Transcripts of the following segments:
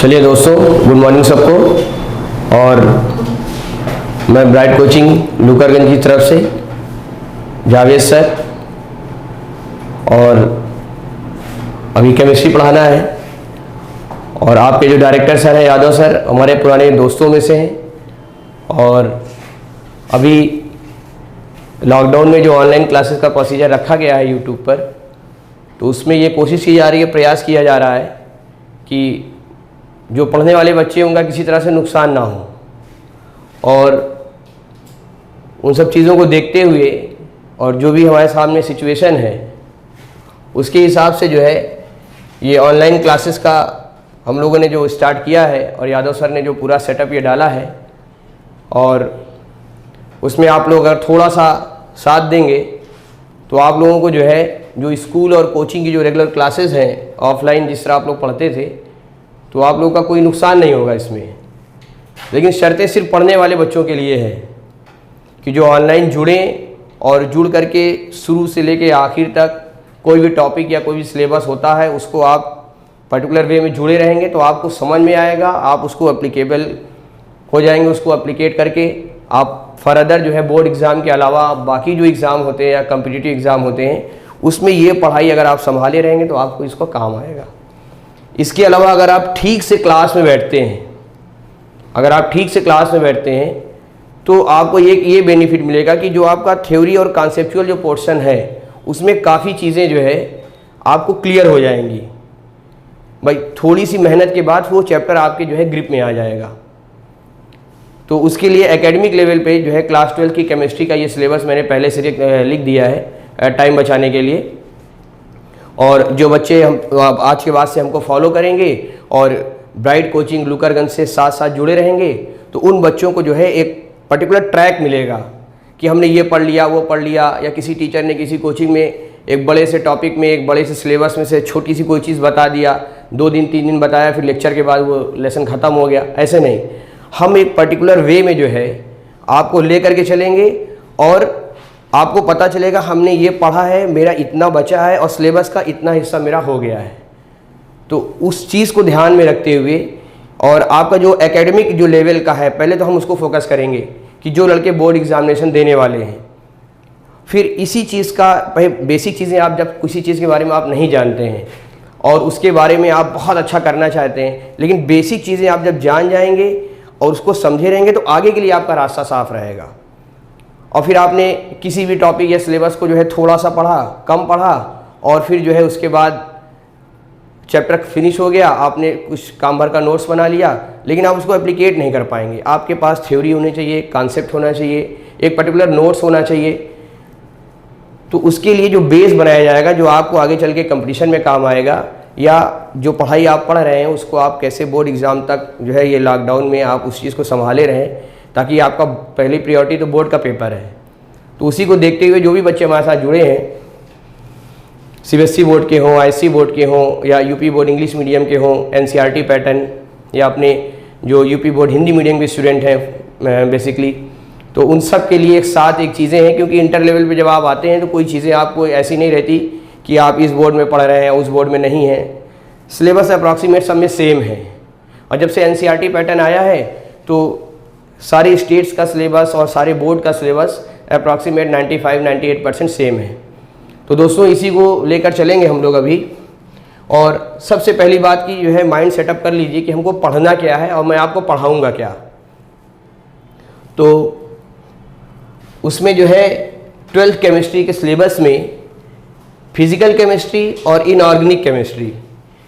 चलिए दोस्तों, good morning सबको। और मैं ब्राइट कोचिंग लुकरगंज की तरफ से जावेद सर, और अभी केमिस्ट्री पढ़ाना है। और आपके जो डायरेक्टर सर हैं यादव सर, हमारे पुराने दोस्तों में से हैं। और अभी लॉकडाउन में जो ऑनलाइन क्लासेस का प्रोसीजर रखा गया है यूट्यूब पर, तो उसमें ये कोशिश की जा रही है, प्रयास किया जा रहा है कि जो पढ़ने वाले बच्चे हैं उनका किसी तरह से नुकसान ना हो। और उन सब चीज़ों को देखते हुए और जो भी हमारे सामने सिचुएशन है उसके हिसाब से जो है ये ऑनलाइन क्लासेस का हम लोगों ने जो स्टार्ट किया है, और यादव सर ने जो पूरा सेटअप ये डाला है, और उसमें आप लोग अगर थोड़ा सा साथ देंगे तो आप लोगों को जो है जो स्कूल और कोचिंग की जो रेगुलर क्लासेस हैं ऑफलाइन जिस तरह आप लोग पढ़ते थे, तो आप लोगों का कोई नुकसान नहीं होगा इसमें। लेकिन शर्तें सिर्फ पढ़ने वाले बच्चों के लिए है कि जो ऑनलाइन जुड़ें और जुड़ करके शुरू से लेके आखिर तक कोई भी टॉपिक या कोई भी सिलेबस होता है उसको आप पर्टिकुलर वे में जुड़े रहेंगे तो आपको समझ में आएगा, आप उसको एप्लीकेबल हो जाएंगे। उसको एप्लीकेट करके आप फर्दर जो है बोर्ड एग्ज़ाम के अलावा बाकी जो एग्ज़ाम होते हैं या कम्पिटिटिव एग्ज़ाम होते हैं उसमें ये पढ़ाई अगर आप संभाले रहेंगे तो आपको इसको काम आएगा। इसके अलावा अगर आप ठीक से क्लास में बैठते हैं, तो आपको एक ये बेनिफिट मिलेगा कि जो आपका थ्योरी और कॉन्सेप्चुअल जो पोर्शन है उसमें काफ़ी चीज़ें जो है आपको क्लियर हो जाएंगी। भाई थोड़ी सी मेहनत के बाद वो चैप्टर आपके जो है ग्रिप में आ जाएगा। तो उसके लिए एकेडमिक लेवल पे जो है क्लास 12 की केमिस्ट्री का ये सिलेबस मैंने पहले से लिख दिया है टाइम बचाने के लिए। और जो बच्चे हम आज के बाद से हमको फॉलो करेंगे और ब्राइट कोचिंग लुकरगंज से साथ साथ जुड़े रहेंगे, तो उन बच्चों को जो है एक पर्टिकुलर ट्रैक मिलेगा कि हमने ये पढ़ लिया, वो पढ़ लिया, या किसी टीचर ने किसी कोचिंग में एक बड़े से टॉपिक में एक बड़े से सिलेबस में से छोटी सी कोई चीज़ बता दिया, 2 दिन 3 दिन बताया, फिर लेक्चर के बाद वो लेसन ख़त्म हो गया। ऐसे नहीं, हम एक पर्टिकुलर वे में जो है आपको ले करके चलेंगे और आपको पता चलेगा हमने ये पढ़ा है, मेरा इतना बचा है और सिलेबस का इतना हिस्सा मेरा हो गया है। तो उस चीज़ को ध्यान में रखते हुए और आपका जो एकेडमिक जो लेवल का है पहले तो हम उसको फोकस करेंगे कि जो लड़के बोर्ड एग्जामिनेशन देने वाले हैं, फिर इसी चीज़ का बेसिक चीज़ें आप जब किसी चीज़ के बारे में आप नहीं जानते हैं और उसके बारे में आप बहुत अच्छा करना चाहते हैं, लेकिन बेसिक चीज़ें आप जब जान जाएंगे और उसको समझे रहेंगे तो आगे के लिए आपका रास्ता साफ रहेगा। और फिर आपने किसी भी टॉपिक या सिलेबस को जो है थोड़ा सा पढ़ा, कम पढ़ा, और फिर जो है उसके बाद चैप्टर फिनिश हो गया, आपने कुछ काम भर का नोट्स बना लिया, लेकिन आप उसको एप्लीकेट नहीं कर पाएंगे। आपके पास थ्योरी होनी चाहिए, कॉन्सेप्ट होना चाहिए, एक पर्टिकुलर नोट्स होना चाहिए। तो उसके लिए जो बेस बनाया जाएगा जो आपको आगे चल के कंपटीशन में काम आएगा, या जो पढ़ाई आप पढ़ रहे हैं उसको आप कैसे बोर्ड एग्ज़ाम तक जो है ये लॉकडाउन में आप उस चीज़ को संभाले रहें, ताकि आपका पहली प्रायोरिटी तो बोर्ड का पेपर है। तो उसी को देखते हुए जो भी बच्चे हमारे साथ जुड़े हैं, सीबीएसई बोर्ड के हों, आईसी बोर्ड के हों, या यूपी बोर्ड इंग्लिश मीडियम के हों, एनसीईआरटी पैटर्न, या अपने जो यूपी बोर्ड हिंदी मीडियम के स्टूडेंट हैं बेसिकली, तो उन सब के लिए एक साथ एक चीज़ें हैं। क्योंकि इंटर लेवल पे जब आप आते हैं तो कोई चीज़ें आपको ऐसी नहीं रहती कि आप इस बोर्ड में पढ़ रहे हैं उस बोर्ड में नहीं है। सिलेबस अप्रॉक्सीमेट सब में सेम है। और जब से एनसीईआरटी पैटर्न आया है तो सारी स्टेट्स का सिलेबस और सारे बोर्ड का सिलेबस अप्रॉक्सीमेट 95-98% सेम है। तो दोस्तों इसी को लेकर चलेंगे हम लोग अभी। और सबसे पहली बात की जो है माइंड सेटअप कर लीजिए कि हमको पढ़ना क्या है और मैं आपको पढ़ाऊंगा क्या। तो उसमें जो है 12th केमिस्ट्री के सिलेबस में फिजिकल केमिस्ट्री और इनऑर्गेनिक केमिस्ट्री,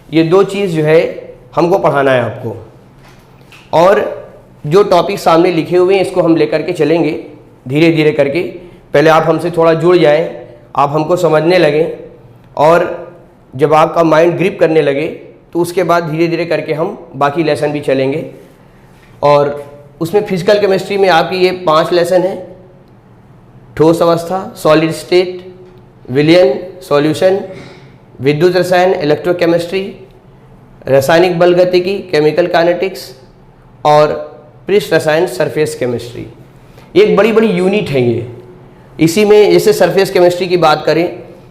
ये 2 चीज़ जो है हमको पढ़ाना है आपको। और जो टॉपिक सामने लिखे हुए हैं इसको हम लेकर के चलेंगे धीरे धीरे करके। पहले आप हमसे थोड़ा जुड़ जाएं, आप हमको समझने लगें, और जब आपका माइंड ग्रिप करने लगे तो उसके बाद धीरे धीरे करके हम बाकी लेसन भी चलेंगे। और उसमें फिजिकल केमिस्ट्री में आपकी ये 5 लेसन हैं: ठोस अवस्था, सॉलिड स्टेट, विलयन, सॉल्यूशन, विद्युत रसायन, इलेक्ट्रोकेमिस्ट्री, रासायनिक बल गतिकी, केमिकल काइनेटिक्स, और पृष्ठ रसायन, सरफेस केमिस्ट्री। एक बड़ी बड़ी यूनिट है ये। इसी में जैसे सरफेस केमिस्ट्री की बात करें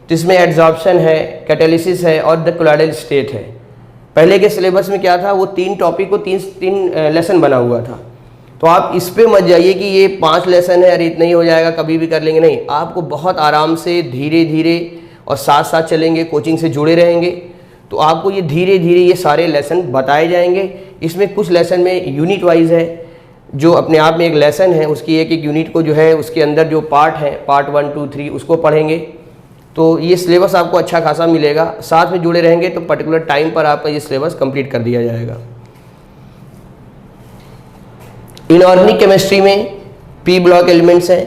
तो इसमें एड्जॉर्प्शन है, कैटालिसिस है और द कोलॉइडल स्टेट है। पहले के सिलेबस में क्या था, वो 3 टॉपिक को 3 लेसन बना हुआ था। तो आप इस पे मत जाइए कि ये 5 लेसन है, अरे इतना ही हो जाएगा, कभी भी कर लेंगे। नहीं, आपको बहुत आराम से धीरे धीरे और साथ साथ चलेंगे, कोचिंग से जुड़े रहेंगे तो आपको ये धीरे धीरे ये सारे लेसन बताए जाएंगे। इसमें कुछ लेसन में यूनिट वाइज है, जो अपने आप में एक लेसन है, उसकी एक एक यूनिट को जो है उसके अंदर जो पार्ट है, पार्ट 1, 2, 3 उसको पढ़ेंगे। तो ये सिलेबस आपको अच्छा खासा मिलेगा। साथ में जुड़े रहेंगे तो पर्टिकुलर टाइम पर आपका ये सिलेबस कंप्लीट कर दिया जाएगा। इनऑर्गेनिक केमिस्ट्री में पी ब्लॉक एलिमेंट्स हैं,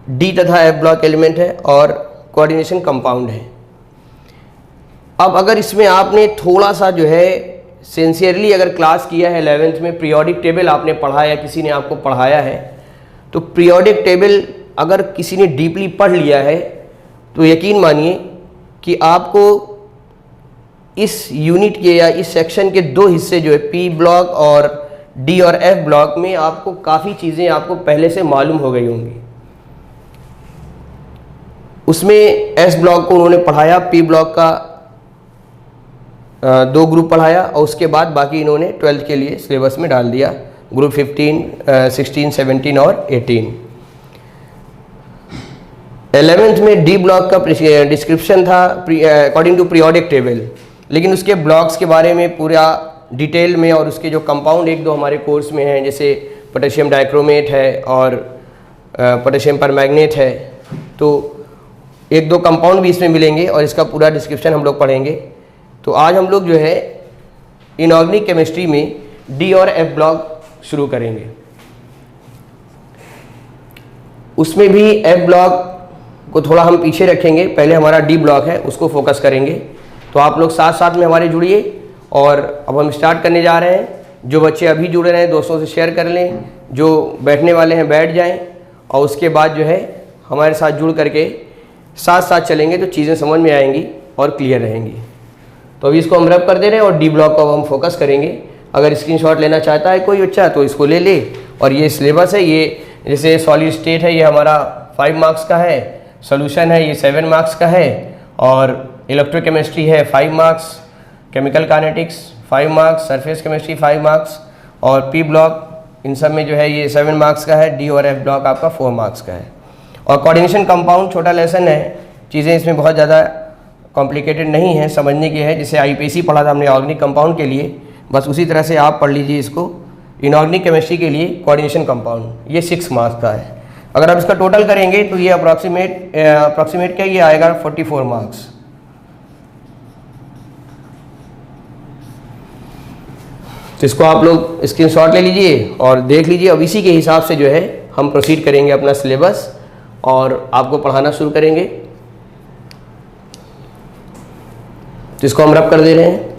डी तथा एफ ब्लॉक एलिमेंट है और कोऑर्डिनेशन कंपाउंड है। अब अगर इसमें आपने थोड़ा सा जो है सिंसियरली अगर क्लास किया है 11th में, पीरियोडिक टेबल आपने पढ़ा या किसी ने आपको पढ़ाया है, तो पीरियोडिक टेबल अगर किसी ने डीपली पढ़ लिया है तो यकीन मानिए कि आपको इस यूनिट के या इस सेक्शन के 2 हिस्से जो है पी ब्लॉक और डी और एफ ब्लॉक में आपको काफ़ी चीज़ें आपको पहले से मालूम हो गई होंगी। उसमें एस ब्लॉक को उन्होंने पढ़ाया, पी ब्लॉक का 2 ग्रुप पढ़ाया और उसके बाद बाकी इन्होंने 12th के लिए सिलेबस में डाल दिया, ग्रुप 15, 16, 17 और 18। 11th में डी ब्लॉक का डिस्क्रिप्शन था अकॉर्डिंग टू पीरियोडिक टेबल, लेकिन उसके ब्लॉक्स के बारे में पूरा डिटेल में और उसके जो कंपाउंड 1-2 हमारे कोर्स में हैं, जैसे पोटेशियम डाइक्रोमेट है और पोटेशियम परमैंगनेट है, तो 1-2 कंपाउंड भी इसमें मिलेंगे और इसका पूरा डिस्क्रिप्शन हम लोग पढ़ेंगे। तो आज हम लोग जो है इनऑर्गेनिक केमिस्ट्री में डी और एफ ब्लॉक शुरू करेंगे। उसमें भी एफ ब्लॉक को थोड़ा हम पीछे रखेंगे, पहले हमारा डी ब्लॉक है उसको फोकस करेंगे। तो आप लोग साथ साथ में हमारे जुड़िए और अब हम स्टार्ट करने जा रहे हैं। जो बच्चे अभी जुड़े रहे हैं दोस्तों से शेयर कर लें, जो बैठने वाले हैं बैठ जाएं और उसके बाद जो है हमारे साथ जुड़ करके साथ साथ चलेंगे तो चीज़ें समझ में आएंगी और क्लियर रहेंगी। तो अभी इसको हम रब कर दे रहे हैं और डी ब्लॉक को अब हम फोकस करेंगे। अगर स्क्रीनशॉट लेना चाहता है कोई बच्चा तो इसको ले ले। और ये सिलेबस है, ये जैसे सॉलिड स्टेट है ये हमारा 5 मार्क्स का है, सोल्यूशन है ये 7 मार्क्स का है, और इलेक्ट्रोकेमिस्ट्री है 5 marks, chemical kinetics 5 marks, surface chemistry 5 marks और पी ब्लॉक इन सब में जो है ये 7 मार्क्स का है। डी और एफ ब्लॉक आपका 4 मार्क्स का है। और कोऑर्डिनेशन कंपाउंड छोटा लेसन है, चीज़ें इसमें बहुत ज़्यादा कॉम्प्लिकेटेड नहीं है, समझने की है। जैसे आईपीसी पढ़ा था हमने ऑर्गेनिक कंपाउंड के लिए, बस उसी तरह से आप पढ़ लीजिए इसको इनऑर्गेनिक केमिस्ट्री के लिए कोऑर्डिनेशन कंपाउंड। ये 6 मार्क्स का है। अगर आप इसका टोटल करेंगे तो ये अप्रॉक्सीमेट क्या ये आएगा 44 मार्क्स। तो इसको आप लोग स्क्रीनशॉट ले लीजिए और देख लीजिए। अब इसी के हिसाब से जो है हम प्रोसीड करेंगे अपना सिलेबस और आपको पढ़ाना शुरू करेंगे। तो इसको हम रब कर दे रहे हैं।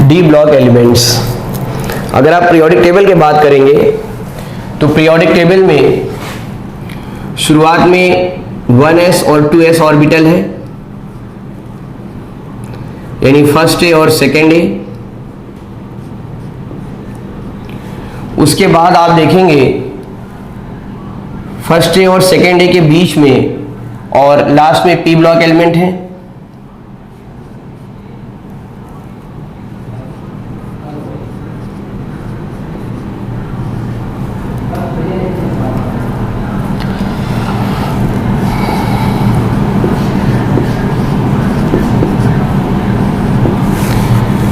D block elements. अगर आप पीरियोडिक टेबल की बात करेंगे तो पीरियोडिक टेबल में शुरुआत में 1s और 2s ऑर्बिटल है, यानी फर्स्ट ए और सेकेंड ए। उसके बाद आप देखेंगे फर्स्ट ए और सेकेंड ए के बीच में और लास्ट में पी ब्लॉक एलिमेंट है।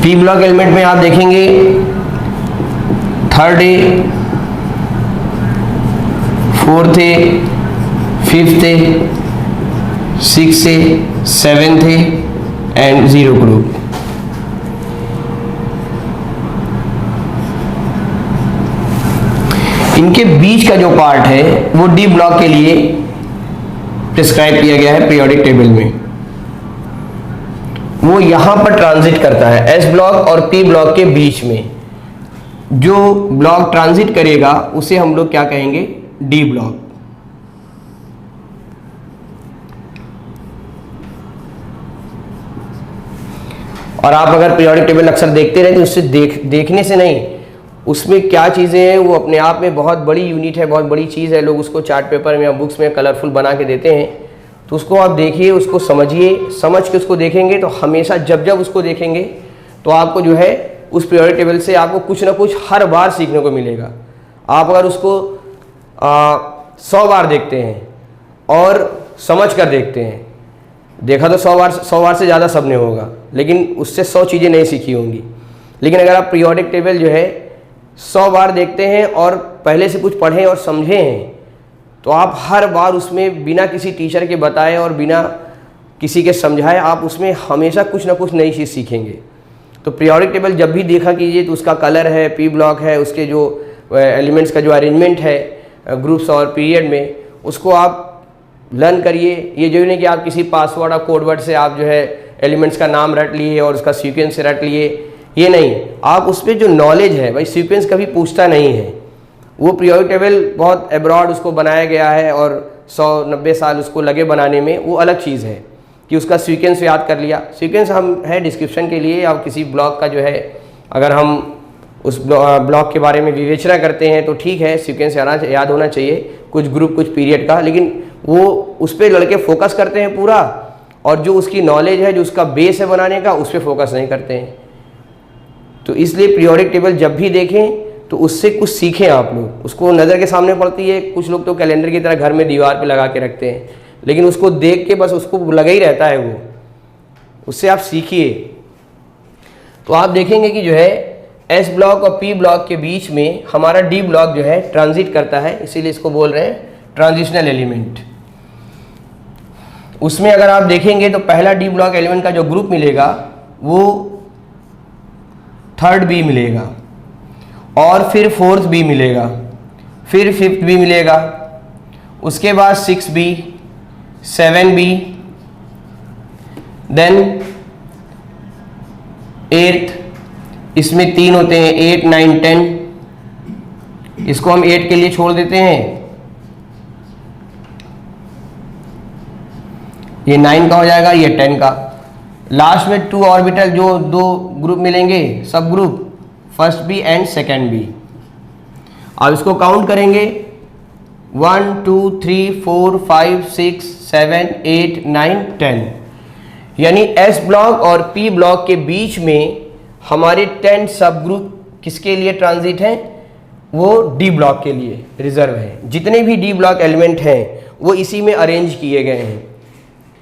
पी ब्लॉक एलिमेंट में आप देखेंगे 3rd A, 4th A, 5th A, 6th A, 7th A and 0 group. इनके बीच का जो पार्ट है वो डी ब्लॉक के लिए प्रिस्क्राइब किया गया है पीरियोडिक टेबल में। वो यहां पर ट्रांजिट करता है एस ब्लॉक और पी ब्लॉक के बीच में। जो ब्लॉक ट्रांजिट करेगा उसे हम लोग क्या कहेंगे, डी ब्लॉक। और आप अगर पीरियोडिक टेबल अक्सर देखते रहे तो उससे देखने से नहीं, उसमें क्या चीज़ें हैं वो अपने आप में बहुत बड़ी यूनिट है, बहुत बड़ी चीज़ है। लोग उसको चार्ट पेपर में या बुक्स में कलरफुल बना के देते हैं, तो उसको आप देखिए, उसको समझिए, समझ के उसको देखेंगे तो हमेशा जब जब उसको देखेंगे तो आपको जो है उस पीरियोडिक टेबल से आपको कुछ ना कुछ हर बार सीखने को मिलेगा। आप अगर उसको 100 बार देखते हैं और समझ कर देखते हैं, देखा तो 100 बार से ज़्यादा सबने होगा, लेकिन उससे 100 चीज़ें नहीं सीखी होंगी। लेकिन अगर आप पीरियोडिक टेबल जो है 100 बार देखते हैं और पहले से कुछ पढ़ें और समझे हैं, तो आप हर बार उसमें बिना किसी टीचर के बताए और बिना किसी के समझाए आप उसमें हमेशा कुछ ना कुछ नई चीज़ सीखेंगे। तो पीरियोडिक टेबल जब भी देखा कीजिए तो उसका कलर है, पी ब्लॉक है, उसके जो एलिमेंट्स का जो अरेंजमेंट है ग्रुप्स और पीरियड में, उसको आप लर्न करिए। ये जो नहीं कि आप किसी पासवर्ड और कोडवर्ड से आप जो है एलिमेंट्स का नाम रट लिए और उसका सीक्वेंस रट लिए, ये नहीं। आप उस पर जो नॉलेज है, भाई सीक्वेंस कभी पूछता नहीं है। वो पीरियोडिक टेबल बहुत एब्रॉड उसको बनाया गया है और 100-90 साल उसको लगे बनाने में, वो अलग चीज़ है कि उसका सीक्वेंस याद कर लिया। सीक्वेंस हम है डिस्क्रिप्शन के लिए, या किसी ब्लॉक का जो है अगर हम उस ब्लॉक के बारे में विवेचना करते हैं तो ठीक है, सीक्वेंस याद होना चाहिए, कुछ ग्रुप कुछ पीरियड का। लेकिन वो उस पर लड़के फोकस करते हैं पूरा, और जो उसकी नॉलेज है, जो उसका बेस है बनाने का, उस पर फोकस नहीं करते हैं। तो इसलिए पीरियोडिक टेबल जब भी देखें तो उससे कुछ सीखें आप लोग। उसको नज़र के सामने पड़ती है, कुछ लोग तो कैलेंडर की तरह घर में दीवार पे लगा के रखते हैं, लेकिन उसको देख के बस उसको लगा ही रहता है वो, उससे आप सीखिए। तो आप देखेंगे कि जो है एस ब्लॉक और पी ब्लॉक के बीच में हमारा डी ब्लॉक जो है ट्रांजिट करता है, इसीलिए इसको बोल रहे हैं ट्रांजिशनल एलिमेंट। उसमें अगर आप देखेंगे तो पहला डी ब्लॉक एलिमेंट का जो ग्रुप मिलेगा वो 3rd बी मिलेगा, और फिर 4th बी मिलेगा, फिर 5th बी मिलेगा, उसके बाद 6 बी, 7 बी, देन 8th, इसमें 3 होते हैं 8, 9, 10, इसको हम 8 के लिए छोड़ देते हैं, ये 9 का हो जाएगा, ये 10 का। लास्ट में 2 ऑर्बिटल जो 2 ग्रुप मिलेंगे, सब group, first B and second B. अब इसको काउंट करेंगे 1, 2, 3, 4, 5, 6, 7, 8, 9, 10, यानी एस ब्लॉक और पी ब्लॉक के बीच में हमारे 10 सब ग्रुप किसके लिए ट्रांजिट हैं, वो डी ब्लॉक के लिए रिजर्व है। जितने भी डी ब्लॉक एलिमेंट हैं वो इसी में अरेंज किए गए हैं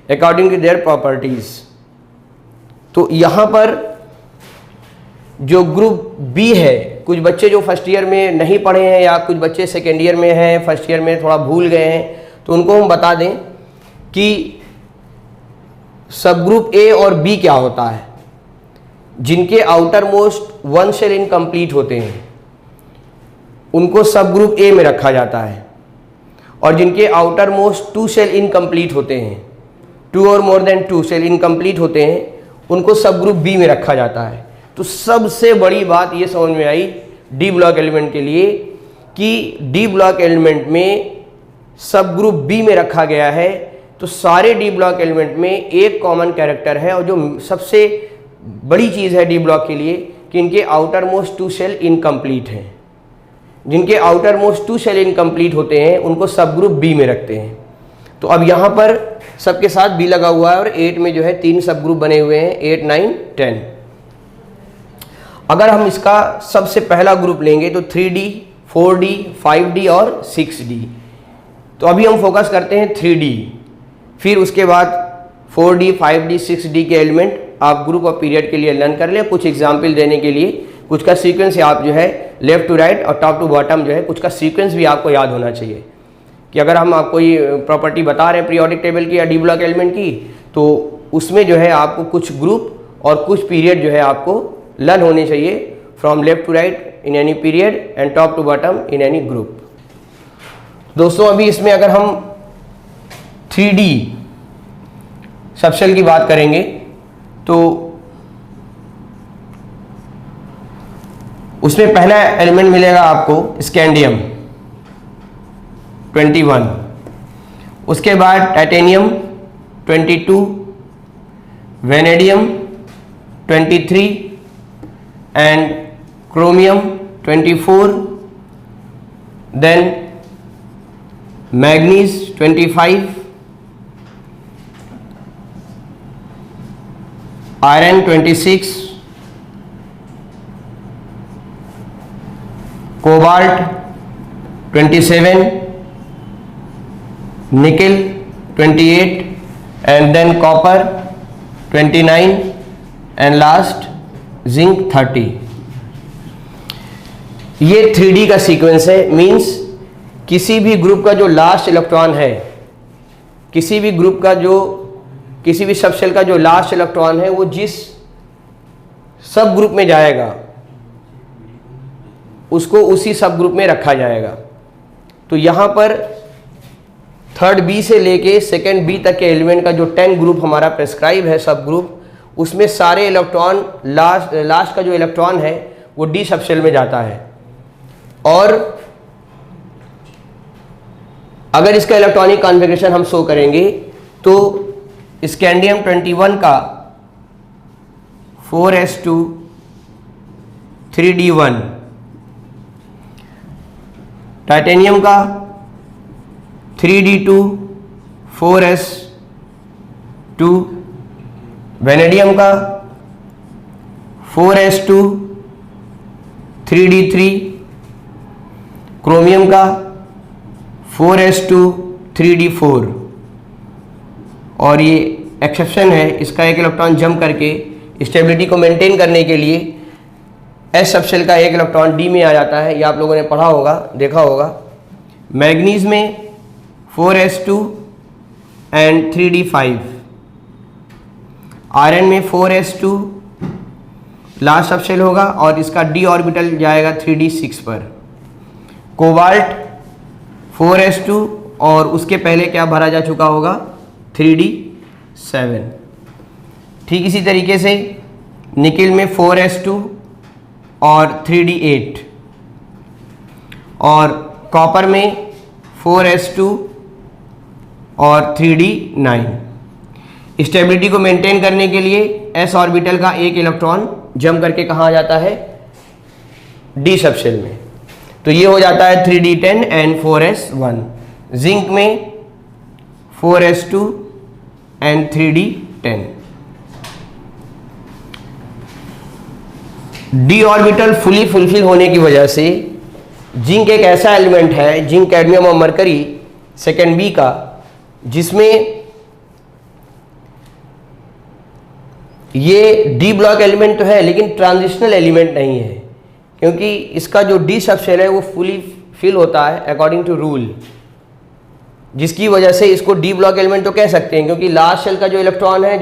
अकॉर्डिंग टू देयर प्रॉपर्टीज। तो यहाँ पर जो ग्रुप बी है, कुछ बच्चे जो फर्स्ट ईयर में नहीं पढ़े हैं या कुछ बच्चे सेकेंड ईयर में हैं, फर्स्ट ईयर में थोड़ा भूल गए हैं, तो उनको हम बता दें कि सब ग्रुप ए और बी क्या होता है। जिनके आउटर मोस्ट 1 शेल इनकम्प्लीट होते हैं उनको सब ग्रुप ए में रखा जाता है, और जिनके आउटर मोस्ट 2 शेल इनकम्प्लीट होते हैं, 2 और मोर देन 2 शेल इनकम्प्लीट होते हैं, उनको सब ग्रुप बी में रखा जाता है। तो सबसे बड़ी बात ये समझ में आई डी ब्लॉक एलिमेंट के लिए कि डी ब्लॉक एलिमेंट में सब ग्रुप बी में रखा गया है। तो सारे डी ब्लॉक एलिमेंट में एक कॉमन कैरेक्टर है, और जो सबसे बड़ी चीज़ है डी ब्लॉक के लिए कि इनके आउटर मोस्ट 2 शेल इनकम्प्लीट हैं। जिनके आउटर मोस्ट 2 शेल इनकम्प्लीट होते हैं उनको सब ग्रुप बी में रखते हैं। तो अब यहाँ पर सबके साथ बी लगा हुआ है, और 8 में जो है 3 सब ग्रुप बने हुए हैं, 8, 9, 10। अगर हम इसका सबसे पहला ग्रुप लेंगे तो 3D, 4D, 5D और 6D। तो अभी हम फोकस करते हैं 3D, फिर उसके बाद 4D, 5D, 6D के एलिमेंट आप ग्रुप और पीरियड के लिए लर्न कर लें। कुछ एग्जाम्पल देने के लिए कुछ का सीक्वेंस आप जो है लेफ्ट टू राइट और टॉप टू बॉटम जो है कुछ का सीक्वेंस भी आपको याद होना चाहिए कि अगर हम आपको ये प्रॉपर्टी बता रहे हैं पीरियोडिक टेबल की या डी ब्लॉक एलिमेंट की, तो उसमें जो है आपको कुछ ग्रुप और कुछ पीरियड जो है आपको लर्न होने चाहिए from left to right in any period and top to bottom in any group. दोस्तों अभी इसमें अगर हम 3D सबसेल की बात करेंगे तो उसमें पहला एलिमेंट मिलेगा आपको स्कैंडियम 21, उसके बाद titanium 22, vanadium 23 and chromium 24, then manganese 25, iron 26, cobalt 27, nickel 28 and then copper 29 and last zinc 30। ये 3D का सीक्वेंस है। मींस किसी भी ग्रुप का जो लास्ट इलेक्ट्रॉन है, किसी भी ग्रुप का जो किसी भी सब शेल का जो लास्ट इलेक्ट्रॉन है वो जिस सब ग्रुप में जाएगा उसको उसी सब ग्रुप में रखा जाएगा। तो यहाँ पर थर्ड बी से लेके सेकेंड बी तक के एलिमेंट का जो 10 ग्रुप हमारा प्रेस्क्राइब है सब ग्रुप, उसमें सारे इलेक्ट्रॉन लास्ट का जो इलेक्ट्रॉन है वो डी सब शेल में जाता है। और अगर इसका इलेक्ट्रॉनिक कॉन्फ़िगरेशन हम शो करेंगे तो स्कैंडियम 21 का 4s2 3d1, टाइटेनियम का 3d2 4s2, वेनेडियम का 4s2 3d3, क्रोमियम का 4s2 3d4। और ये एक्सेप्शन है, इसका एक इलेक्ट्रॉन जंप करके स्टेबिलिटी को मेंटेन करने के लिए एस सबशेल का एक इलेक्ट्रॉन डी में आ जाता है। ये आप लोगों ने पढ़ा होगा, देखा होगा। मैग्नीज में 4s2 एंड 3d5, आयरन में 4s2 लास्ट सबशेल होगा और इसका डी ऑर्बिटल जाएगा 3d6 पर। कोबाल्ट 4s2 और उसके पहले क्या भरा जा चुका होगा 3d7। ठीक इसी तरीके से निकिल में 4s2 और 3d8 और कॉपर में 4s2 और 3d9। स्टेबिलिटी को मेंटेन करने के लिए s ऑर्बिटल का एक इलेक्ट्रॉन जंप करके कहाँ आ जाता है डी सबशेल में। तो ये हो जाता है 3d10 एंड 4s1। जिंक में 4s2 and 3d10। D orbital fully fulfil होने की वजह से जिंक एक ऐसा एलिमेंट है, जिंक कैडमियम और मरकरी सेकेंड बी का, जिसमें ये डी ब्लॉक एलिमेंट तो है लेकिन ट्रांजिशनल एलिमेंट नहीं है, क्योंकि इसका जो डी सबशेल है वो फुली फिल होता है अकॉर्डिंग टू रूल, जिसकी वजह से इसको डी ब्लॉक एलिमेंट तो कह सकते हैं, क्योंकि लास्ट शेल का जो इलेक्ट्रॉन है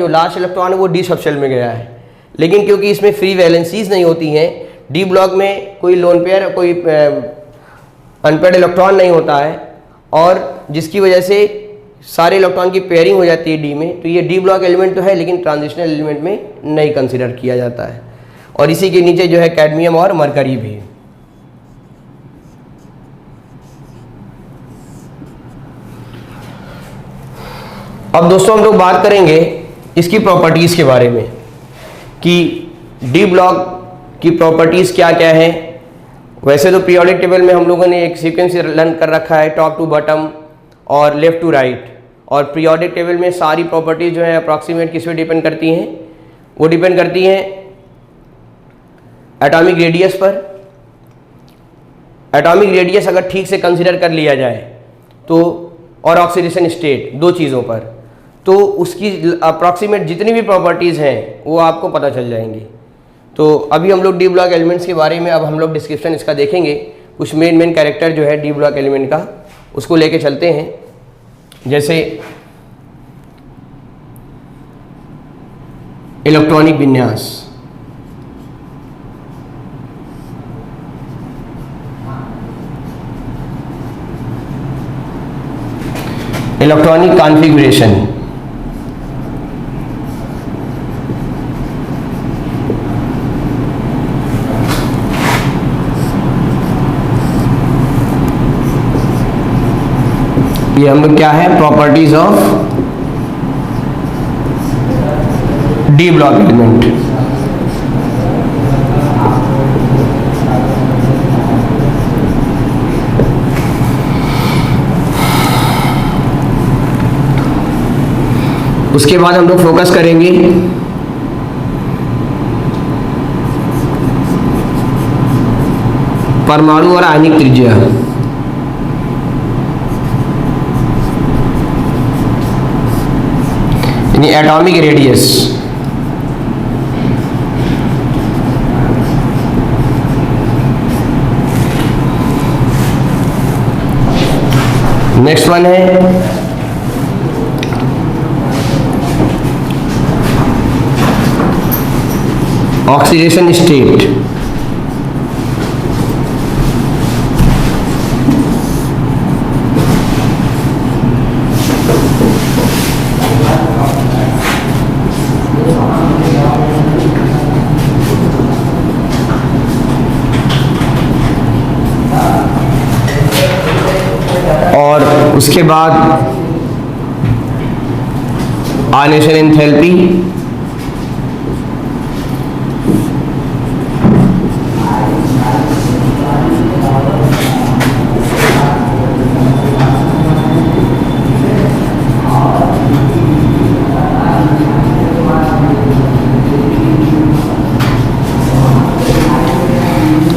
वो डी सबशेल में गया है। लेकिन क्योंकि इसमें फ्री वैलेंसीज नहीं होती हैं, डी ब्लॉक में कोई लोन पेयर, कोई अनपेयर्ड इलेक्ट्रॉन नहीं होता है, और जिसकी वजह से सारे इलेक्ट्रॉन की पेयरिंग हो जाती है डी में। तो ये डी ब्लॉक एलिमेंट तो है लेकिन ट्रांजिशनल एलिमेंट में नहीं कंसिडर किया जाता है। और इसी के नीचे जो है कैडमियम और मरकरी भी। अब दोस्तों हम लोग बात करेंगे इसकी प्रॉपर्टीज़ के बारे में कि डी ब्लॉक की प्रॉपर्टीज़ क्या क्या है। वैसे तो पीरियोडिक टेबल में हम लोगों ने एक सीक्वेंस लर्न कर रखा है, टॉप टू बॉटम और लेफ्ट टू राइट। और पीरियोडिक टेबल में सारी प्रॉपर्टीज़ जो है अप्रॉक्सीमेट किस पे डिपेंड करती हैं, वो डिपेंड करती हैं एटॉमिक रेडियस पर। एटॉमिक रेडियस अगर ठीक से कंसीडर कर लिया जाए तो, और ऑक्सीडेशन स्टेट, दो चीज़ों पर। तो उसकी अप्रॉक्सीमेट जितनी भी प्रॉपर्टीज़ हैं वो आपको पता चल जाएंगी। तो अभी हम लोग डी ब्लॉक एलिमेंट्स के बारे में अब हम लोग डिस्क्रिप्शन इसका देखेंगे। कुछ मेन कैरेक्टर जो है डी ब्लॉक एलिमेंट का उसको लेके चलते हैं। जैसे इलेक्ट्रॉनिक विन्यास, इलेक्ट्रॉनिक कॉन्फ़िगरेशन, ये हम क्या है, properties of D block element. उसके बाद हम लोग फोकस करेंगे परमाणु और आयनिक त्रिज्या। यानी एटॉमिक रेडियस। नेक्स्ट वन है ऑक्सीडेशन स्टेट। और उसके बाद आयनेशन एंथैल्पी,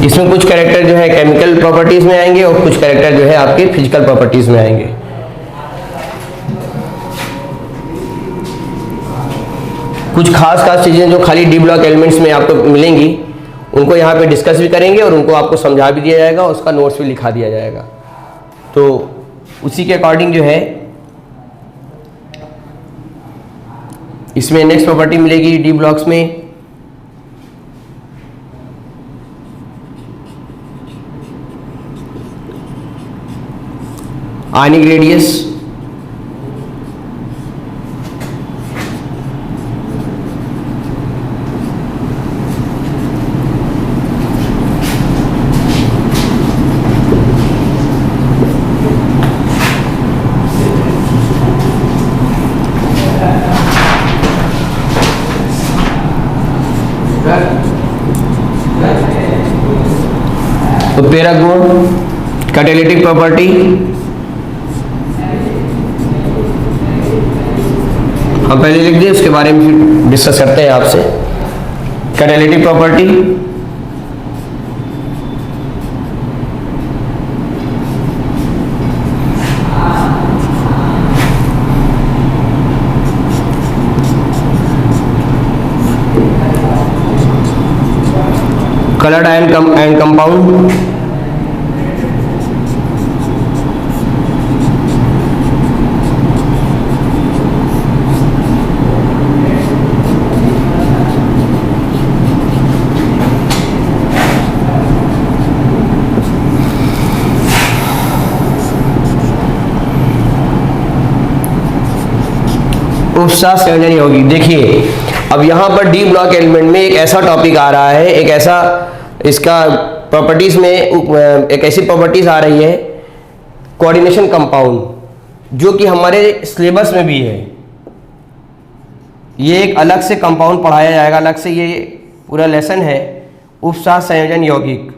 इसमें कुछ कैरेक्टर जो है केमिकल प्रॉपर्टीज में आएंगे और कुछ कैरेक्टर जो है आपके फिजिकल प्रॉपर्टीज में आएंगे। कुछ खास चीजें जो खाली डी ब्लॉक एलिमेंट्स में आपको मिलेंगी उनको यहाँ पे डिस्कस भी करेंगे और उनको आपको समझा भी दिया जाएगा, उसका नोट्स भी लिखा दिया जाएगा। तो उसी के अकॉर्डिंग जो है इसमें नेक्स्ट प्रॉपर्टी मिलेगी डी ब्लॉक्स में आयनिक रेडियस, उत्प्रेरक गुण, कैटालिटिक प्रॉपर्टी, हम पहले लिख दिए, उसके बारे में फिर डिस्कस करते हैं आपसे। Catalytic property, coloured and compound, उपसा संयोजन होगी। देखिए अब यहाँ पर डी ब्लॉक एलिमेंट में एक ऐसा टॉपिक आ रहा है, एक ऐसा इसका प्रॉपर्टीज में एक ऐसी प्रॉपर्टीज आ रही है कोऑर्डिनेशन कंपाउंड, जो कि हमारे सिलेबस में भी है। ये एक अलग से कंपाउंड पढ़ाया जाएगा, अलग से ये पूरा लेसन है, उपसा संयोजन यौगिक।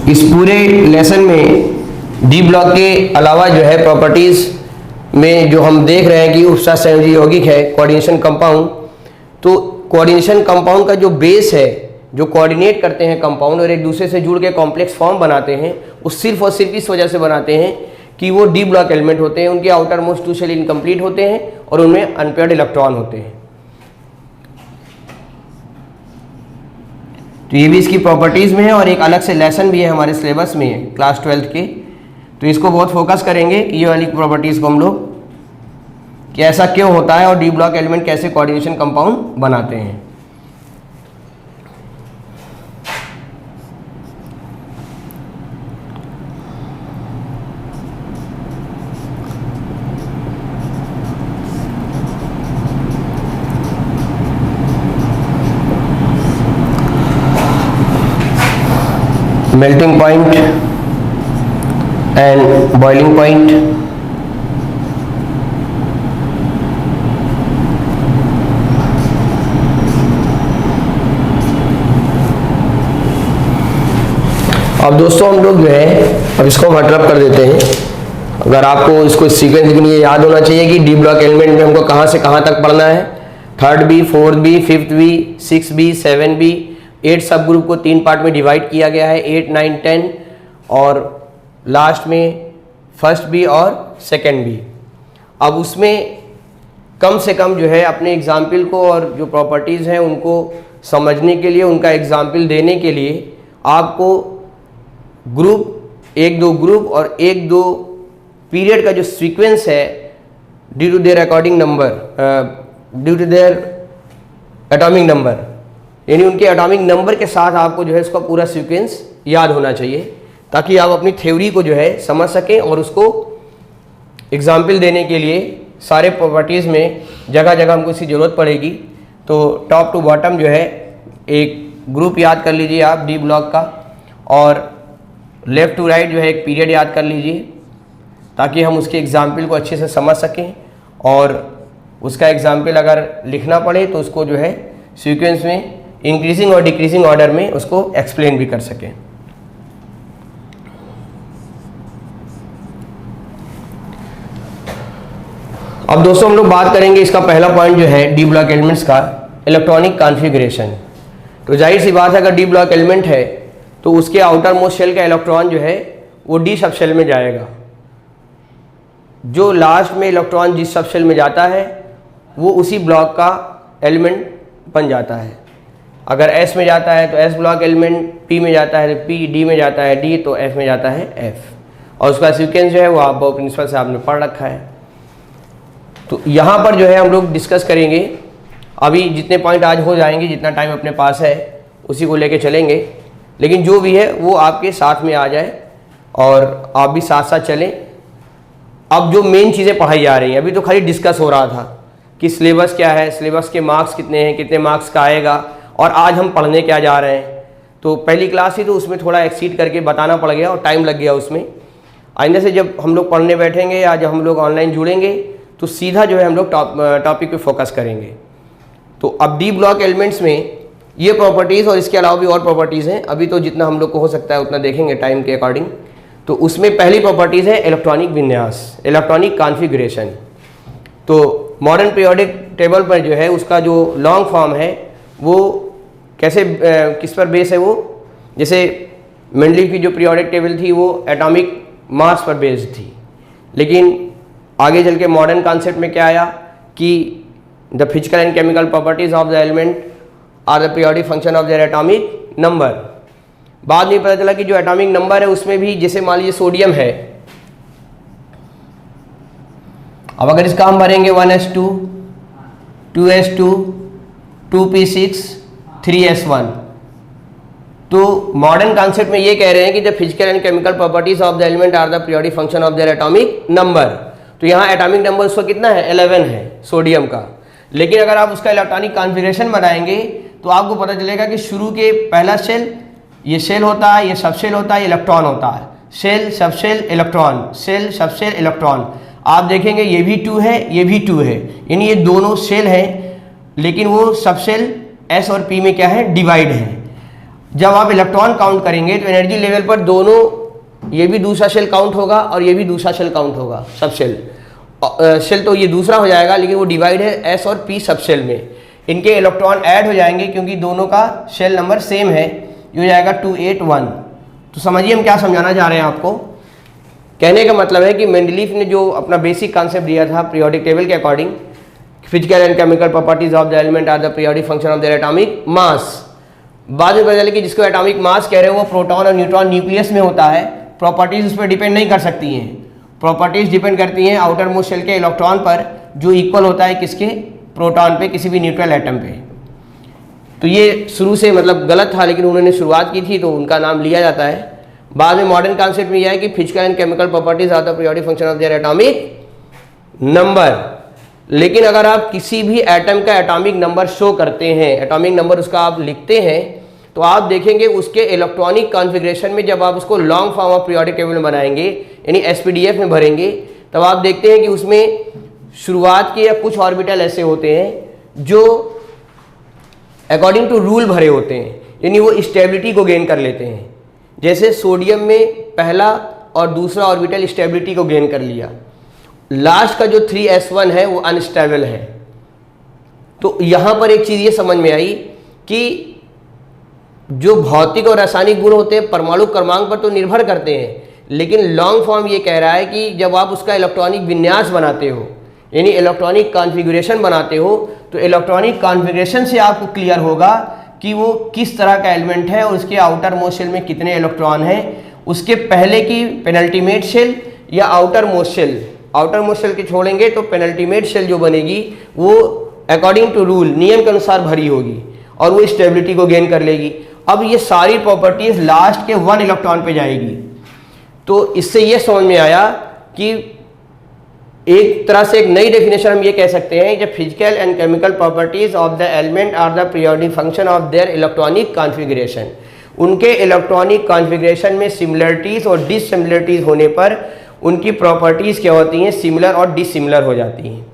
इस पूरे लेसन में डी ब्लॉक के अलावा जो है प्रॉपर्टीज में जो हम देख रहे हैं कि उपसर्ग संयोजी यौगिक है कोऑर्डिनेशन कंपाउंड, तो कोऑर्डिनेशन कंपाउंड का जो बेस है, जो कोऑर्डिनेट करते हैं कंपाउंड और एक दूसरे से जुड़ के कॉम्प्लेक्स फॉर्म बनाते हैं, वो सिर्फ और सिर्फ इस वजह से बनाते हैं कि वो डी ब्लॉक एलिमेंट होते हैं, उनके outermost two shell incomplete होते हैं और उनमें अनपेयर्ड इलेक्ट्रॉन होते हैं। तो ये भी इसकी प्रॉपर्टीज़ में है और एक अलग से लेसन भी है हमारे सिलेबस में है क्लास 12th के, तो इसको बहुत फोकस करेंगे ये वाली प्रॉपर्टीज़ को हम लोग, कि ऐसा क्यों होता है और डी ब्लॉक एलिमेंट कैसे कोऑर्डिनेशन कंपाउंड बनाते हैं। Melting point and boiling point. अब दोस्तों हम लोग जो है अब इसको हम हटरअप कर देते हैं। अगर आपको इसको सीक्वेंस के लिए याद होना चाहिए कि डी ब्लॉक एलिमेंट में हमको कहाँ से कहाँ तक पढ़ना है, 3rd B, 4th B, 5th B, 6th B, 7th B, 8 सब ग्रुप को 3 पार्ट में डिवाइड किया गया है, 8, 9, 10 और लास्ट में 1st बी और 2nd बी। अब उसमें कम से कम जो है अपने एग्जाम्पल को और जो प्रॉपर्टीज़ हैं उनको समझने के लिए, उनका एग्जाम्पल देने के लिए आपको ग्रुप 1-2 ग्रुप और 1-2 पीरियड का जो सीक्वेंस है due to their according number, due to their atomic number, यानी उनके एटॉमिक नंबर के साथ आपको जो है इसका पूरा सीक्वेंस याद होना चाहिए, ताकि आप अपनी थ्योरी को जो है समझ सकें और उसको एग्जाम्पल देने के लिए सारे प्रॉपर्टीज़ में जगह जगह हमको इसकी ज़रूरत पड़ेगी। तो टॉप टू बॉटम जो है एक ग्रुप याद कर लीजिए आप डी ब्लॉक का, और लेफ़्ट टू राइट जो है एक पीरियड याद कर लीजिए, ताकि हम उसके एग्जाम्पल को अच्छे से समझ सकें और उसका एग्जाम्पल अगर लिखना पड़े तो उसको जो है सीक्वेंस में इंक्रीजिंग और डिक्रीजिंग ऑर्डर में उसको एक्सप्लेन भी कर सकें। अब दोस्तों हम लोग बात करेंगे, इसका पहला पॉइंट जो है डी ब्लॉक एलिमेंट्स का इलेक्ट्रॉनिक कॉन्फ़िगरेशन। तो जाहिर सी बात है अगर डी ब्लॉक एलिमेंट है तो उसके आउटर मोस्ट शेल का इलेक्ट्रॉन जो है वो डी सब शेल में जाएगा। जो लास्ट में इलेक्ट्रॉन जिस सब शेल में जाता है वो उसी ब्लॉक का एलिमेंट बन जाता है। अगर एस में जाता है तो एस ब्लॉक एलिमेंट, पी में जाता है तो पी, डी में जाता है डी, तो एफ में जाता है एफ, और उसका सीक्वेंस जो है वो आप प्रिंसिपल से आपने पढ़ रखा है। तो यहाँ पर जो है हम लोग डिस्कस करेंगे, अभी जितने पॉइंट आज हो जाएंगे, जितना टाइम अपने पास है उसी को लेके चलेंगे, लेकिन जो भी है वो आपके साथ में आ जाए और आप भी साथ साथ चलें। अब जो मेन चीज़ें पढ़ाई जा रही हैं, अभी तो खाली डिस्कस हो रहा था कि सिलेबस क्या है, सिलेबस के मार्क्स कितने हैं, कितने मार्क्स का आएगा और आज हम पढ़ने क्या जा रहे हैं। तो पहली क्लास ही तो उसमें थोड़ा एक्सीड करके बताना पड़ गया और टाइम लग गया उसमें। आइंदा से जब हम लोग पढ़ने बैठेंगे या जब हम लोग ऑनलाइन जुड़ेंगे तो सीधा जो है हम लोग टॉपिक पे फोकस करेंगे। तो अब डी ब्लॉक एलिमेंट्स में ये प्रॉपर्टीज़ और इसके अलावा भी और प्रॉपर्टीज़ हैं, अभी तो जितना हम लोग को हो सकता है उतना देखेंगे टाइम के अकॉर्डिंग। तो उसमें पहली प्रॉपर्टीज़ है इलेक्ट्रॉनिक विन्यास, इलेक्ट्रॉनिक कॉन्फ़िगरेशन। तो मॉडर्न पीरियोडिक टेबल पर जो है उसका जो लॉन्ग फॉर्म है वो कैसे किस पर बेस है, वो जैसे मेंडलीव की जो पीरियोडिक टेबल थी वो एटॉमिक मास पर बेस्ड थी, लेकिन आगे चल के मॉडर्न कॉन्सेप्ट में क्या आया कि the physical and chemical properties of the element are the periodic function of their atomic number. बाद में पता चला कि जो एटॉमिक नंबर है उसमें भी, जैसे मान लीजिए सोडियम है, अब अगर इसका हम भरेंगे 1s2, 2s2, 2p6, 3s1, तो मॉडर्न कॉन्सेप्ट में ये कह रहे हैं कि the physical and chemical properties of the element are the periodic function of their atomic number. तो यहाँ एटॉमिक नंबर उसका कितना है, 11 है सोडियम का। लेकिन अगर आप उसका इलेक्ट्रॉनिक कॉन्फ़िगरेशन बनाएंगे तो आपको पता चलेगा कि शुरू के पहला शेल, ये शेल होता है, ये सब शेल होता है, ये इलेक्ट्रॉन होता है, shell subshell electron, shell subshell electron. आप देखेंगे ये भी 2 है, ये भी 2 है, यानी ये दोनों शेल हैं, लेकिन वो सब शेल एस और पी में क्या है, डिवाइड है। जब आप इलेक्ट्रॉन काउंट करेंगे तो एनर्जी लेवल पर दोनों, ये भी दूसरा शेल काउंट होगा और ये भी दूसरा शेल काउंट होगा, सब शेल, शेल तो ये दूसरा हो जाएगा, लेकिन वो डिवाइड है एस और पी सब शेल में। इनके इलेक्ट्रॉन ऐड हो जाएंगे क्योंकि दोनों का शेल नंबर सेम है, ये हो जाएगा 281। तो समझिए हम क्या समझाना चाह रहे हैं आपको। कहने का मतलब है कि मेंडलीफ ने जो अपना बेसिक कॉन्सेप्ट दिया था पीरियोडिक टेबल के according, physical and chemical properties of the element are the periodic function of their atomic mass. बाद में पता चला कि जिसको एटॉमिक मास कह रहे हैं वो प्रोटॉन और न्यूट्रॉन न्यूक्लियस में होता है, प्रॉपर्टीज उस पर डिपेंड नहीं कर सकती हैं। प्रॉपर्टीज डिपेंड करती हैं आउटर मोस्ट शेल के इलेक्ट्रॉन पर, जो इक्वल होता है किसके, प्रोटॉन पे, किसी भी न्यूट्रल एटम पे। तो ये शुरू से मतलब गलत था, लेकिन उन्होंने शुरुआत की थी तो उनका नाम लिया जाता है। बाद में मॉडर्न कॉन्सेप्ट में यह है कि physical and chemical properties are the periodic function of their atomic number. लेकिन अगर आप किसी भी एटम का एटॉमिक नंबर शो करते हैं, एटॉमिक नंबर उसका आप लिखते हैं, तो आप देखेंगे उसके इलेक्ट्रॉनिक कॉन्फ़िगरेशन में जब आप उसको long form of periodic table में बनाएंगे, यानी एसपीडीएफ में भरेंगे, तब आप देखते हैं कि उसमें शुरुआत के या कुछ ऑर्बिटल ऐसे होते हैं जो अकॉर्डिंग टू रूल भरे होते हैं, यानी वो स्टेबिलिटी को गेन कर लेते हैं। जैसे सोडियम में पहला और दूसरा ऑर्बिटल स्टेबिलिटी को गेन कर लिया, लास्ट का जो 3s1 है वो अनस्टेबल है। तो यहाँ पर एक चीज़ ये समझ में आई कि जो भौतिक और रासायनिक गुण होते हैं परमाणु क्रमांक पर तो निर्भर करते हैं, लेकिन लॉन्ग फॉर्म ये कह रहा है कि जब आप उसका इलेक्ट्रॉनिक विन्यास बनाते हो, यानी इलेक्ट्रॉनिक कॉन्फ़िगरेशन बनाते हो, तो इलेक्ट्रॉनिक कॉन्फ़िगरेशन से आपको क्लियर होगा कि वो किस तरह का एलिमेंट है और उसके आउटर मोस्ट शेल में कितने इलेक्ट्रॉन हैं, उसके पहले की पेनल्टीमेट शेल या outermost shell. Outermost shell के छोड़ेंगे तो पेनल्टीमेट शेल जो बनेगी वो अकॉर्डिंग टू रूल, नियम के अनुसार भरी होगी और वो स्टेबिलिटी को गेन कर लेगी। अब ये सारी प्रॉपर्टीज लास्ट के 1 इलेक्ट्रॉन पे जाएगी। तो इससे ये समझ में आया कि एक तरह से एक नई डेफिनेशन हम ये कह सकते हैं कि physical and chemical properties of the element are the periodic function of their electronic configuration. उनके इलेक्ट्रॉनिक कॉन्फ़िगरेशन में सिमिलरिटीज और डिससिमिलरिटीज होने पर उनकी प्रॉपर्टीज क्या होती हैं, सिमिलर और डिससिमिलर हो जाती हैं।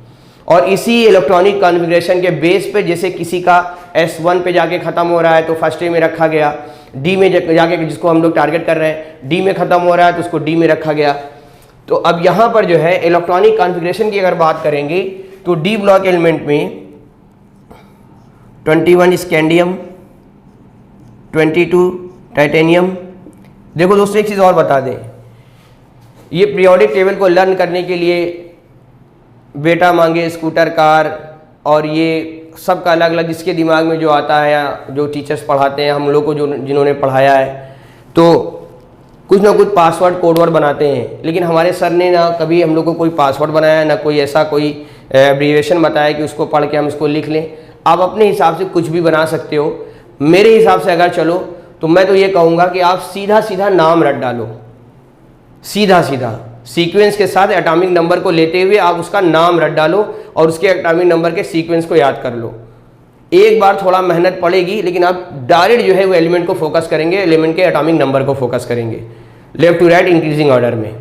और इसी इलेक्ट्रॉनिक कॉन्फ़िगरेशन के बेस पे जैसे किसी का S1 पे जाके ख़त्म हो रहा है तो फर्स्ट ए में रखा गया, डी में जाके जिसको हम लोग टारगेट कर रहे हैं डी में ख़त्म हो रहा है तो उसको डी में रखा गया। तो अब यहाँ पर जो है इलेक्ट्रॉनिक कॉन्फ़िगरेशन की अगर बात करेंगे तो डी ब्लॉक एलिमेंट में 21 स्कैंडियम, 22 टाइटेनियम। देखो दोस्तों एक चीज़ और बता दें, ये पीरियोडिक टेबल को लर्न करने के लिए बेटा मांगे स्कूटर कार और ये सब का अलग अलग जिसके दिमाग में जो आता है या जो टीचर्स पढ़ाते हैं हम लोग को जो जिन्होंने पढ़ाया है, तो कुछ ना कुछ पासवर्ड कोडवर्ड बनाते हैं। लेकिन हमारे सर ने ना कभी हम लोग को कोई पासवर्ड बनाया, ना कोई ऐसा कोई एब्रीविएशन बताया कि उसको पढ़ के हम इसको लिख लें। आप अपने हिसाब से कुछ भी बना सकते हो। मेरे हिसाब से अगर चलो तो मैं तो ये कहूँगा कि आप सीधा सीधा नाम रट डालो, सीधा सीधा सीक्वेंस के साथ एटॉमिक नंबर को लेते हुए आप उसका नाम रट डालो और उसके एटॉमिक नंबर के सीक्वेंस को याद कर लो। एक बार थोड़ा मेहनत पड़ेगी, लेकिन आप डायरेक्ट जो है वो एलिमेंट को फोकस करेंगे, एलिमेंट के एटॉमिक नंबर को फोकस करेंगे left to right increasing order में।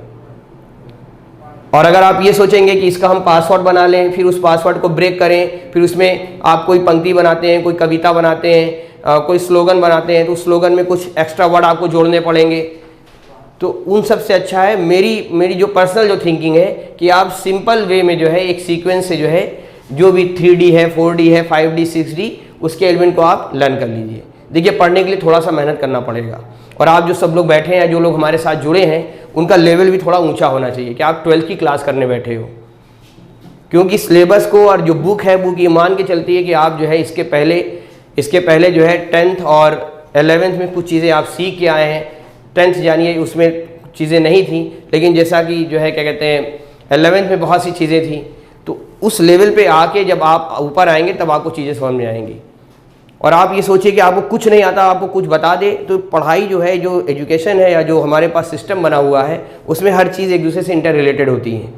और अगर आप ये सोचेंगे कि इसका हम पासवर्ड बना लें, फिर उस पासवर्ड को ब्रेक करें, फिर उसमें आप कोई पंक्ति बनाते हैं, कोई कविता बनाते हैं, कोई स्लोगन बनाते हैं, तो उस स्लोगन में कुछ एक्स्ट्रा वर्ड आपको जोड़ने पड़ेंगे। तो उन सब से अच्छा है मेरी जो पर्सनल जो थिंकिंग है कि आप सिंपल वे में जो है एक सीक्वेंस से जो है जो भी 3D है, 4D है, 5D, 6D उसके एलिमेंट को आप लर्न कर लीजिए। देखिए पढ़ने के लिए थोड़ा सा मेहनत करना पड़ेगा, और आप जो सब लोग बैठे हैं, जो लोग हमारे साथ जुड़े हैं, उनका लेवल भी थोड़ा ऊंचा होना चाहिए कि आप 12th की क्लास करने बैठे हो। क्योंकि सिलेबस को और जो बुक है बुक ये मान के चलती है कि आप जो है इसके पहले जो है 10th और 11th में कुछ चीज़ें आप सीख के आए हैं। 10th जानिए उसमें चीज़ें नहीं थी, लेकिन जैसा कि जो है क्या कहते हैं 11th में बहुत सी चीज़ें थी। तो उस लेवल पे आके जब आप ऊपर आएंगे तब आपको चीज़ें समझ में आएंगी। और आप ये सोचिए कि आपको कुछ नहीं आता, आपको कुछ बता दे, तो पढ़ाई जो है, जो एजुकेशन है या जो हमारे पास सिस्टम बना हुआ है, उसमें हर चीज़ एक दूसरे से इंटर रिलेटेड होती है।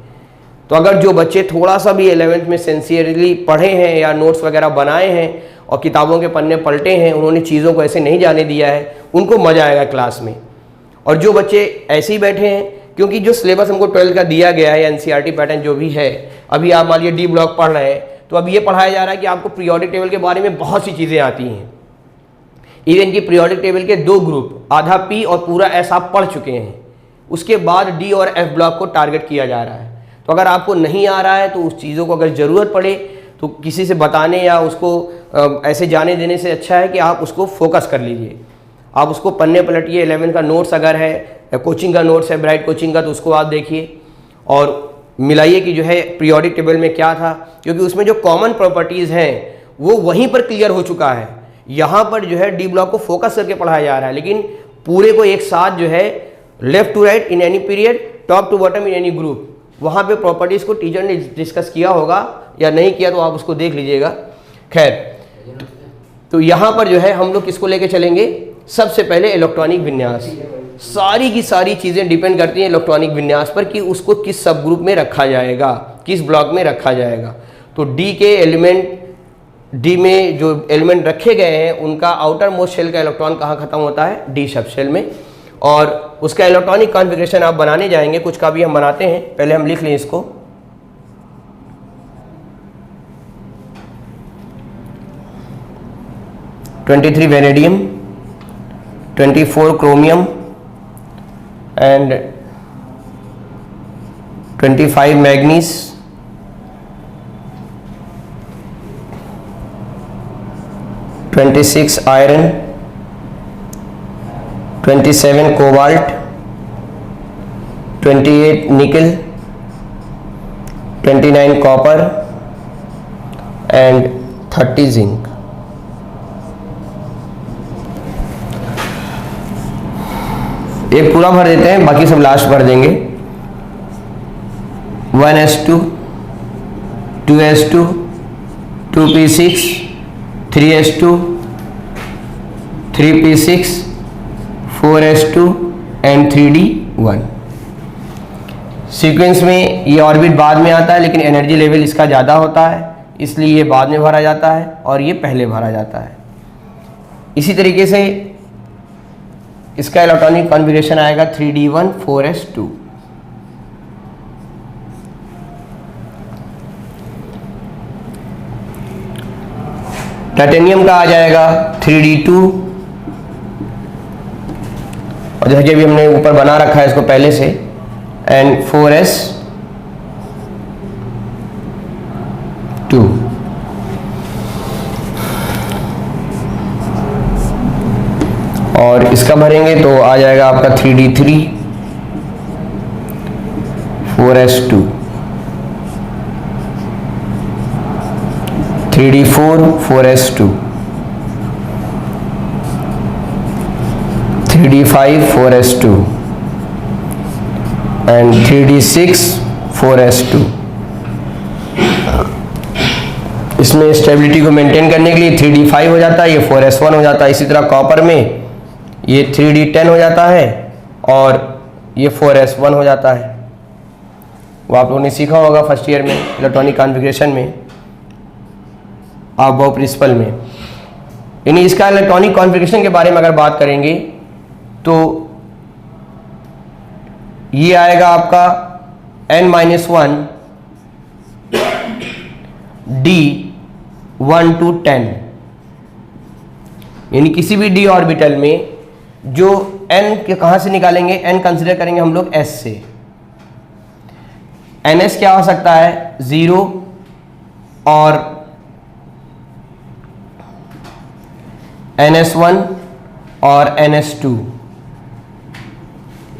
तो अगर जो बच्चे थोड़ा सा भी 11th में सिंसियरली पढ़े हैं या नोट्स वगैरह बनाए हैं और किताबों के पन्ने पलटे हैं, उन्होंने चीज़ों को ऐसे नहीं जाने दिया है, उनको मज़ा आएगा क्लास में। और जो बच्चे ऐसे ही बैठे हैं, क्योंकि जो सिलेबस हमको 12th का दिया गया है, NCERT पैटर्न जो भी है, अभी आप मान लीजिए डी ब्लॉक पढ़ रहे हैं, तो अब ये पढ़ाया जा रहा है कि आपको पीरियोडिक टेबल के बारे में बहुत सी चीज़ें आती हैं। इवन कि पीरियोडिक टेबल के 2 ग्रुप, आधा P और पूरा S आप पढ़ चुके हैं। उसके बाद D और F ब्लॉक को टारगेट किया जा रहा है। तो अगर आपको नहीं आ रहा है तो उस चीज़ों को अगर ज़रूरत पड़े तो किसी से बताने या उसको ऐसे जाने देने से अच्छा है कि आप उसको फोकस कर लीजिए। आप उसको पन्ने पलटिए, 11 का नोट्स अगर है या कोचिंग का नोट्स है ब्राइट कोचिंग का, तो उसको आप देखिए और मिलाइए कि जो है पीरियोडिक टेबल में क्या था, क्योंकि उसमें जो कॉमन प्रॉपर्टीज़ हैं वो वहीं पर क्लियर हो चुका है। यहाँ पर जो है डी ब्लॉक को फोकस करके पढ़ाया जा रहा है, लेकिन पूरे को एक साथ जो है left to right in any period, top to bottom in any group, वहाँ पे प्रॉपर्टीज़ को टीचर ने डिस्कस किया होगा या नहीं किया तो आप उसको देख लीजिएगा। खैर, तो यहाँ पर जो है हम लोग किसको लेके चलेंगे, सबसे पहले इलेक्ट्रॉनिक विन्यास। सारी की सारी चीज़ें डिपेंड करती हैं इलेक्ट्रॉनिक विन्यास पर कि उसको किस सब ग्रुप में रखा जाएगा, किस ब्लॉक में रखा जाएगा। तो डी के एलिमेंट, डी में जो एलिमेंट रखे गए हैं उनका आउटर मोस्ट शेल का इलेक्ट्रॉन कहाँ खत्म होता है, डी सब शेल में, और उसका इलेक्ट्रॉनिक कॉन्फ़िगरेशन आप बनाने जाएंगे। कुछ का भी हम बनाते हैं, पहले हम लिख लें इसको। (23 vanadium, 24 chromium and 25 manganese, 26 iron, 27 cobalt, 28 निकल, 29 कॉपर एंड 30 जिंक। एक पूरा भर देते हैं, बाकी सब लास्ट भर देंगे। 1s2, 2s2, 2p6, 3s2, 3p6, 4s2 and 3d1। Sequence में ये ऑर्बिट बाद में आता है, लेकिन एनर्जी लेवल इसका ज़्यादा होता है, इसलिए ये बाद में भरा जाता है और ये पहले भरा जाता है। इसी तरीके से इसका इलेक्ट्रॉनिक कॉन्फ़िगरेशन आएगा 3d1, 4s2। टाइटेनियम का आ जाएगा 3d2, और जैसे कि अभी हमने ऊपर बना रखा है इसको पहले से, एंड 4s2। और इसका भरेंगे तो आ जाएगा आपका 3d3, 4s2, 3d4, 4s2, 3d5, 4s2 and 3d6, 4s2। इसमें स्टेबिलिटी को मेंटेन करने के लिए 3d5 हो जाता है, ये 4s1 हो जाता है। इसी तरह कॉपर में ये 3d10 हो जाता है और ये 4s1 हो जाता है। वो आप लोगों ने सीखा होगा फर्स्ट ईयर में इलेक्ट्रॉनिक कॉन्फ़िगरेशन में, आप वो प्रिंसिपल में। यानी इसका इलेक्ट्रॉनिक कॉन्फ़िगरेशन के बारे में अगर बात करेंगे तो ये आएगा आपका n-1 d 1 to 10, यानी किसी भी d ऑर्बिटल में जो n के कहाँ से निकालेंगे, n कंसिडर करेंगे हम लोग s से। ns क्या हो सकता है, 0 और ns1 और ns2,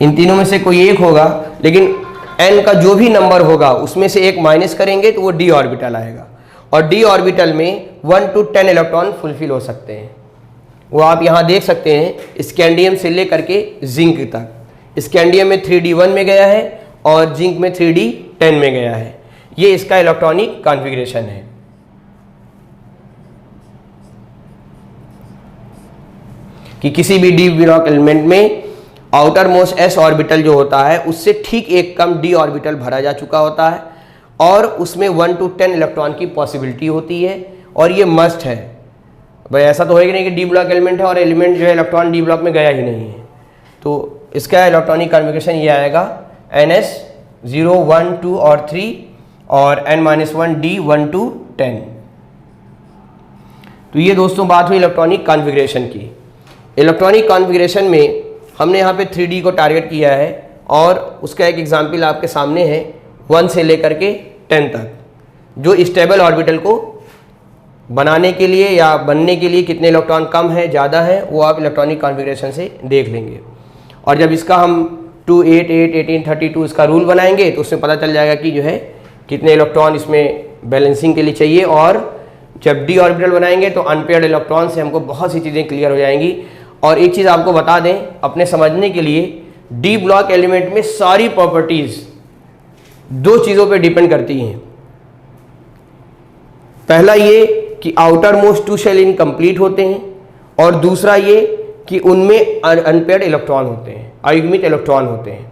इन तीनों में से कोई एक होगा, लेकिन n का जो भी नंबर होगा उसमें से एक माइनस करेंगे तो वो d ऑर्बिटल आएगा। और d ऑर्बिटल में 1 to 10 इलेक्ट्रॉन फुलफिल हो सकते हैं। वो आप यहाँ देख सकते हैं, स्कैंडियम से लेकर के जिंक तक। स्कैंडियम में 3d1 में गया है और जिंक में 3d10 में गया है। ये इसका इलेक्ट्रॉनिक कॉन्फ़िगरेशन है। कि किसी भी डी ब्लॉक एलिमेंट में आउटर मोस्ट s ऑर्बिटल जो होता है उससे ठीक एक कम d ऑर्बिटल भरा जा चुका होता है और उसमें 1 to 10 इलेक्ट्रॉन की पॉसिबिलिटी होती है, और ये मस्ट है। भाई ऐसा तो होएगा नहीं कि डी ब्लॉक एलिमेंट है और एलिमेंट जो है इलेक्ट्रॉन डी ब्लॉक में गया ही नहीं है। तो इसका इलेक्ट्रॉनिक कॉन्फ़िगरेशन ये आएगा ns 0, 1, 2 और 3 और n-1 d 1 to 10। तो ये दोस्तों बात हुई इलेक्ट्रॉनिक कॉन्फ़िगरेशन की। इलेक्ट्रॉनिक कॉन्फ़िगरेशन में हमने यहाँ पे 3D को टारगेट किया है और उसका एक एग्जाम्पल आपके सामने है, 1 से लेकर के 10 तक, जो स्टेबल ऑर्बिटल को बनाने के लिए या बनने के लिए कितने इलेक्ट्रॉन कम है ज़्यादा है वो आप इलेक्ट्रॉनिक कॉन्फ़िगरेशन से देख लेंगे। और जब इसका हम 2, 8, 8, 18, 32 इसका रूल बनाएंगे तो उसमें पता चल जाएगा कि जो है कितने इलेक्ट्रॉन इसमें बैलेंसिंग के लिए चाहिए। और जब डी ऑर्बिटल बनाएंगे तो अनपेयर्ड इलेक्ट्रॉन से हमको बहुत सी चीज़ें क्लियर हो जाएंगी। और एक चीज़ आपको बता दें अपने समझने के लिए, डी ब्लॉक एलिमेंट में सारी प्रॉपर्टीज़ 2 चीज़ों पे डिपेंड करती हैं। पहला ये कि आउटर मोस्ट 2 शेल इनकम्प्लीट होते हैं, और दूसरा ये कि उनमें अनपेयर्ड इलेक्ट्रॉन होते हैं, अयुग्मित इलेक्ट्रॉन होते हैं।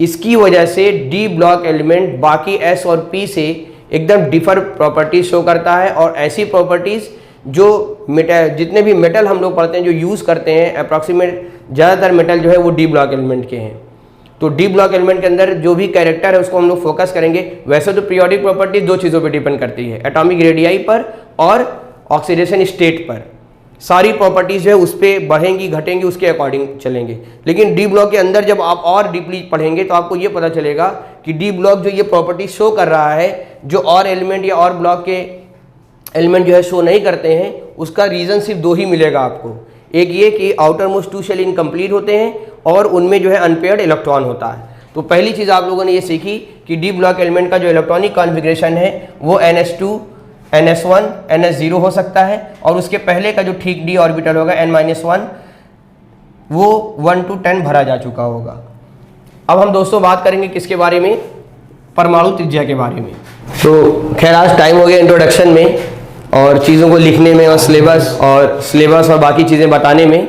इसकी वजह से डी ब्लॉक एलिमेंट बाकी एस और पी से एकदम डिफर प्रॉपर्टीज शो करता है। और ऐसी प्रॉपर्टीज जो मेटल, जितने भी मेटल हम लोग पढ़ते हैं जो यूज़ करते हैं, अप्रॉक्सीमेट ज़्यादातर मेटल जो है वो डी ब्लॉक एलिमेंट के हैं। तो डी ब्लॉक एलिमेंट के अंदर जो भी कैरेक्टर है उसको हम लोग फोकस करेंगे। वैसे तो पीरियोडिक प्रॉपर्टीज 2 चीज़ों पे डिपेंड करती है, एटॉमिक रेडियाई पर और ऑक्सीडेशन स्टेट पर। सारी प्रॉपर्टीज जो है उस पर बढ़ेंगी घटेंगी उसके अकॉर्डिंग चलेंगे। लेकिन डी ब्लॉक के अंदर जब आप और डीपली पढ़ेंगे तो आपको ये पता चलेगा कि डी ब्लॉक जो ये प्रॉपर्टीज शो कर रहा है, जो और एलिमेंट या और ब्लॉक के एलिमेंट जो है शो नहीं करते हैं, उसका रीज़न सिर्फ 2 ही मिलेगा आपको। एक ये कि आउटर मोस्ट 2 शेल इनकम्प्लीट होते हैं और उनमें जो है अनपेयर्ड इलेक्ट्रॉन होता है। तो पहली चीज़ आप लोगों ने ये सीखी कि डी ब्लॉक एलिमेंट का जो इलेक्ट्रॉनिक कॉन्फ़िगरेशन है वो NS2, NS1, NS0 हो सकता है, और उसके पहले का जो ठीक डी ऑर्बिटल होगा N-1 वो 1 to 10 भरा जा चुका होगा। अब हम दोस्तों बात करेंगे किसके बारे में, परमाणु त्रिज्या के बारे में। तो खैर आज टाइम हो गया इंट्रोडक्शन में और चीज़ों को लिखने में और सिलेबस और बाकी चीज़ें बताने में।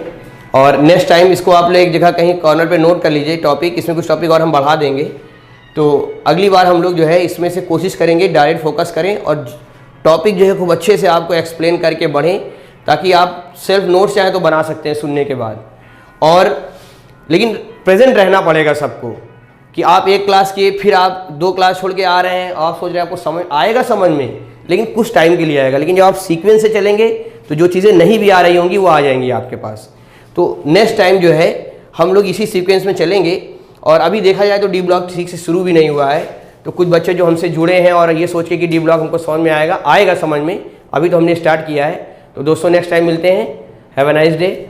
और नेक्स्ट टाइम इसको आप लोग एक जगह कहीं कॉर्नर पे नोट कर लीजिए टॉपिक, इसमें कुछ टॉपिक और हम बढ़ा देंगे। तो अगली बार हम लोग जो है इसमें से कोशिश करेंगे डायरेक्ट फोकस करें और टॉपिक जो है खूब अच्छे से आपको एक्सप्लेन करके बढ़ें, ताकि आप सेल्फ नोट्स चाहें तो बना सकते हैं सुनने के बाद। और लेकिन प्रेजेंट रहना पड़ेगा सबको, कि आप एक क्लास किए फिर आप 2 क्लास छोड़ के आ रहे हैं, आप सोच रहे हैं आपको समझ आएगा, समझ में लेकिन कुछ टाइम के लिए आएगा। लेकिन जब आप सीक्वेंस से चलेंगे तो जो चीज़ें नहीं भी आ रही होंगी वो आ जाएंगी आपके पास। तो नेक्स्ट टाइम जो है हम लोग इसी सीक्वेंस में चलेंगे। और अभी देखा जाए तो डी ब्लॉक ठीक से शुरू भी नहीं हुआ है, तो कुछ बच्चे जो हमसे जुड़े हैं और ये सोच के कि डी ब्लॉक हमको समझ में आएगा समझ में, अभी तो हमने स्टार्ट किया है। तो दोस्तों नेक्स्ट टाइम मिलते हैं। Have a nice day.